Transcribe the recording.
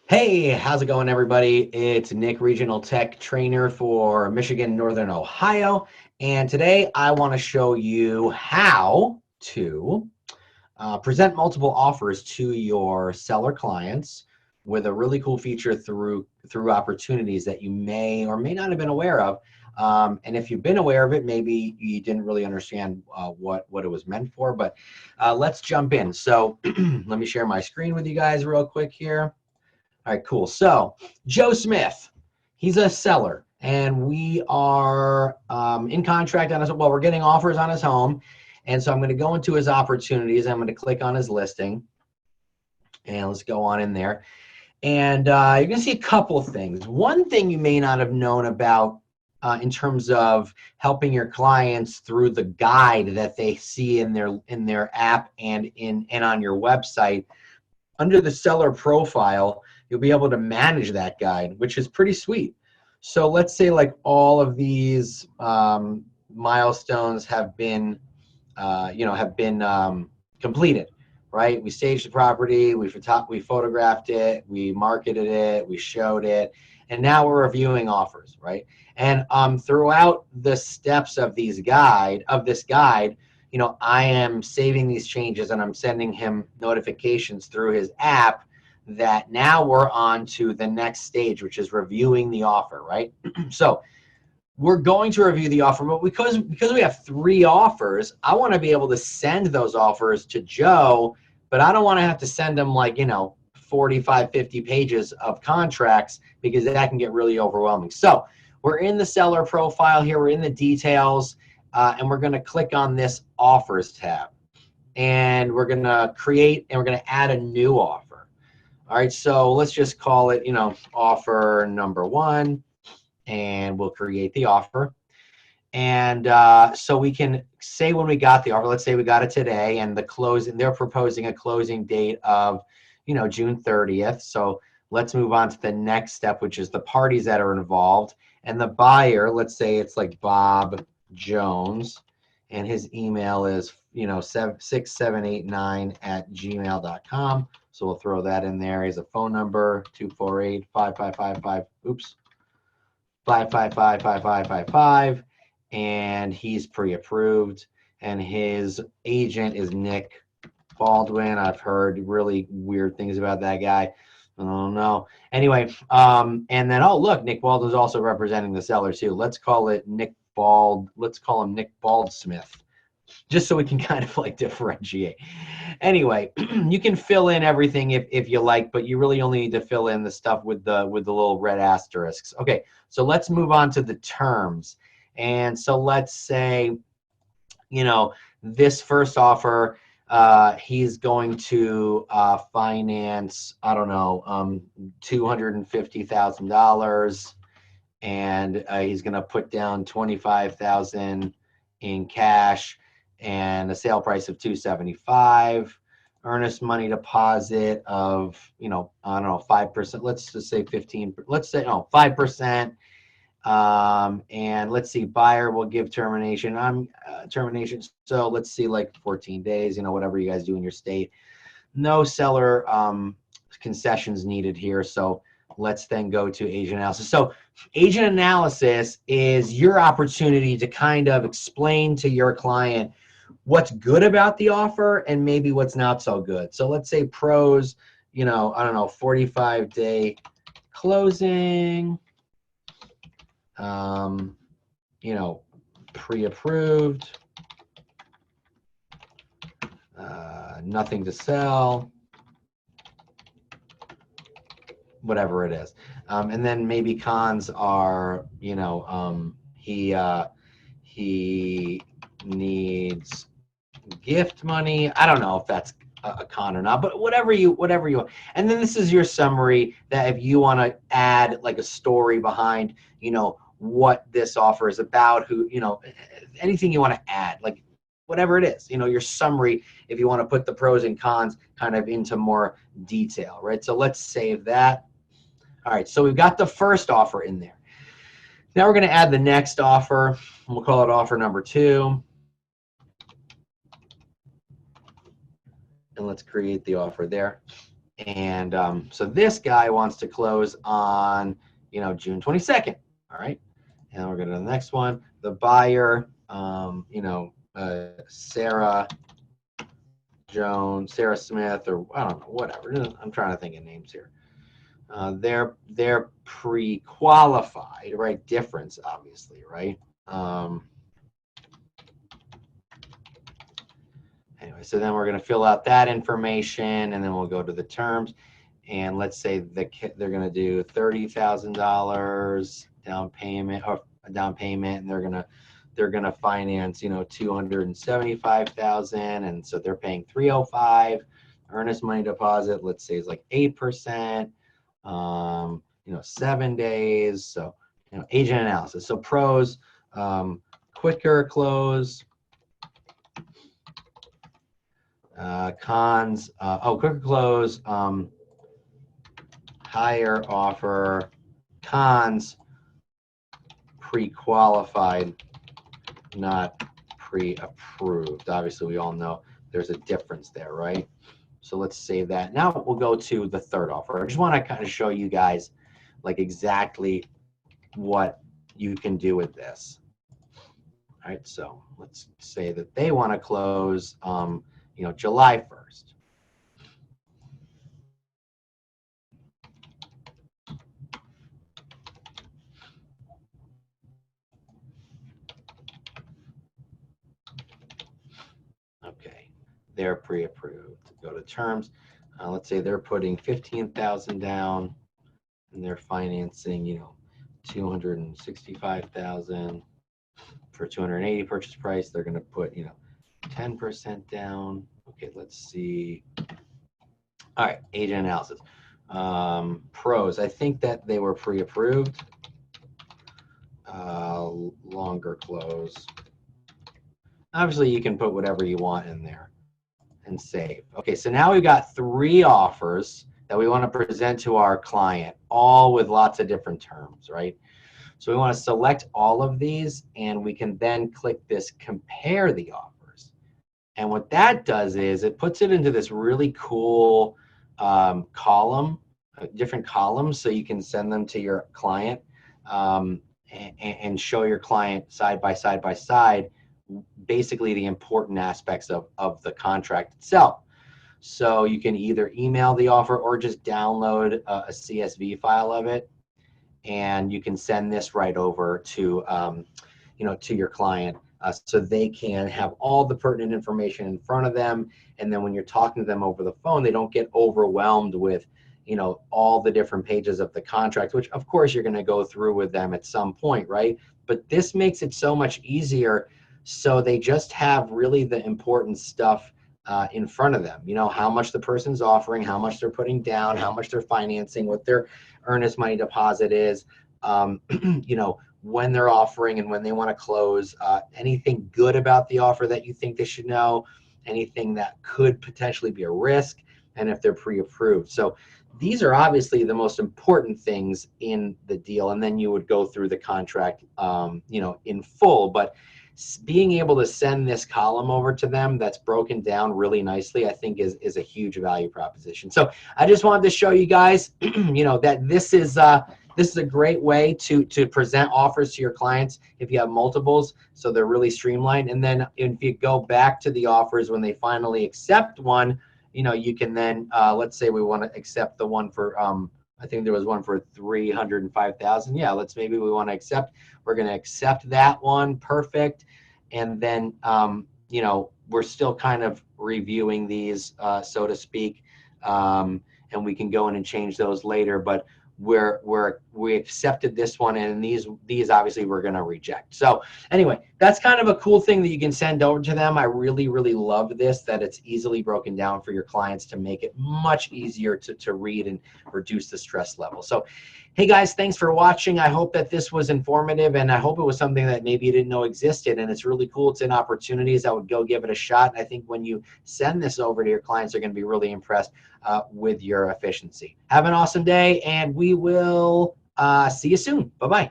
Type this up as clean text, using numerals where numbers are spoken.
Hey, how's it going, everybody? It's Nick, Regional Tech Trainer for Michigan, Northern Ohio. And today I want to show you how to present multiple offers to your seller clients with a really cool feature through opportunities that you may or may not have been aware of. And if you've been aware of it, maybe you didn't really understand what it was meant for. But let's jump in. So let me share my screen with you guys real quick here. All right, cool. So Joe Smith, he's a seller, and we are in contract on his. Well, we're getting offers on his home, and so I'm going to go into his opportunities. I'm going to click on his listing, and let's go on in there. And you're going to see a couple things. One thing you may not have known about in terms of helping your clients through the guide that they see in their app and on your website. Under the seller profile, you'll be able to manage that guide, which is pretty sweet. So let's say like all of these milestones have been, completed, right? We staged the property, we photographed it, we marketed it, we showed it, and now we're reviewing offers, right? And throughout the steps of this guide, I am saving these changes and I'm sending him notifications through his app that now we're on to the next stage, which is reviewing the offer, right? So we're going to review the offer, but because we have 3 offers, I want to be able to send those offers to Joe, but I don't want to have to send him 45, 50 pages of contracts because that can get really overwhelming. So we're in the seller profile here, we're in the details, and we're going to click on this offers tab. And we're going to create and we're going to add a new offer. All right, so let's just call it, offer number 1. And we'll create the offer. And so we can say when we got the offer, let's say we got it today, and they're proposing a closing date of, June 30th. So let's move on to the next step, which is the parties that are involved. And the buyer, let's say it's like Bob Jones, and his email is, 6789@gmail.com. So we'll throw that in there. He has a phone number, 248-5555. Oops. 5555555, and he's pre-approved, and his agent is Nick Baldwin. I've heard really weird things about that guy. I don't know. Anyway, and then look, Nick Baldwin's also representing the seller too. Let's call him Nick Baldsmith, just so we can kind of differentiate. Anyway, you can fill in everything if you like, but you really only need to fill in the stuff with the little red asterisks. Okay, so let's move on to the terms. And so let's say, this first offer, he's going to finance, I don't know, $250,000, and he's going to put down $25,000 in cash and a sale price of $275, earnest money deposit of, I don't know, 5%. Let's just say 15. Let's say 5%. And let's see, buyer will give termination. Termination. So let's see, 14 days. Whatever you guys do in your state. No seller concessions needed here. So let's then go to agent analysis. So agent analysis is your opportunity to kind of explain to your client what's good about the offer and maybe what's not so good. So let's say pros, I don't know, 45-day closing, pre-approved, nothing to sell, whatever it is. And then maybe cons are, he needs gift money. I don't know if that's a con or not, but whatever you want. And then this is your summary that if you want to add a story behind, what this offer is about, anything you want to add, whatever it is, your summary, if you want to put the pros and cons kind of into more detail, right? So let's save that. All right, so we've got the first offer in there. Now we're going to add the next offer. We'll call it offer number 2. And let's create the offer there. And so this guy wants to close on, you know, June 22nd. All right. And we're going to the next one. The buyer, you know, Sarah Jones, Sarah Smith, or I don't know, whatever. I'm trying to think of names here. They're pre-qualified, right? Difference, obviously, right? Anyway, so then we're going to fill out that information, and then we'll go to the terms. And let's say they're going to do $30,000 down payment, or a down payment, and they're gonna finance, you know, $275,000, and so they're paying $305. Earnest money deposit, let's say, is like 8%. You know, 7 days. So, you know, agent analysis. So pros, quicker close. Cons, quicker close, higher offer. Cons, pre-qualified, not pre-approved. Obviously, we all know there's a difference there, right? So let's save that. Now we'll go to the third offer. I just want to kind of show you guys like exactly what you can do with this. All right, so let's say that they want to close, you know, July 1st. Okay, they're pre-approved. Go to terms. Let's say they're putting 15,000 down, and they're financing, you know, 265,000 for 280 purchase price. They're going to put, you know, 10% down. Okay, let's see. All right, agent analysis. Pros, I think that they were pre-approved. Longer close. Obviously, you can put whatever you want in there and save. Okay, so now we've got 3 offers that we want to present to our client, all with lots of different terms, right? So we want to select all of these, and we can then click this compare the offers. And what that does is it puts it into this really cool column, different columns, so you can send them to your client and show your client side by side basically the important aspects of the contract itself. So you can either email the offer or just download a CSV file of it, and you can send this right over to you know, to your client, so they can have all the pertinent information in front of them. And then when you're talking to them over the phone, they don't get overwhelmed with, you know, all the different pages of the contract, which of course you're going to go through with them at some point, right? But this makes it so much easier. So they just have really the important stuff in front of them. You know, how much the person's offering, how much they're putting down, how much they're financing, what their earnest money deposit is, you know, when they're offering and when they want to close, anything good about the offer that you think they should know, anything that could potentially be a risk, and if they're pre-approved. So these are obviously the most important things in the deal, and then you would go through the contract, you know, in full. But being able to send this column over to them that's broken down really nicely, I think is a huge value proposition. So I just wanted to show you guys, you know, that this is a great way to present offers to your clients if you have multiples, so they're really streamlined. And then if you go back to the offers when they finally accept one, you know, you can then, let's say we want to accept the one for, I think there was one for 305,000. Yeah, maybe we want to accept. We're going to accept that one. Perfect. And then, you know, we're still kind of reviewing these, so to speak, and we can go in and change those later. But we accepted this one, and these obviously we're going to reject. So anyway, that's kind of a cool thing that you can send over to them. I really love this, that it's easily broken down for your clients to make it much easier to read and reduce the stress level. So hey guys, thanks for watching. I hope that this was informative, and I hope it was something that maybe you didn't know existed, and it's really cool. It's in opportunities. I would go give it a shot. And I think when you send this over to your clients, they're going to be really impressed with your efficiency. Have an awesome day, and we will see you soon. Bye-bye.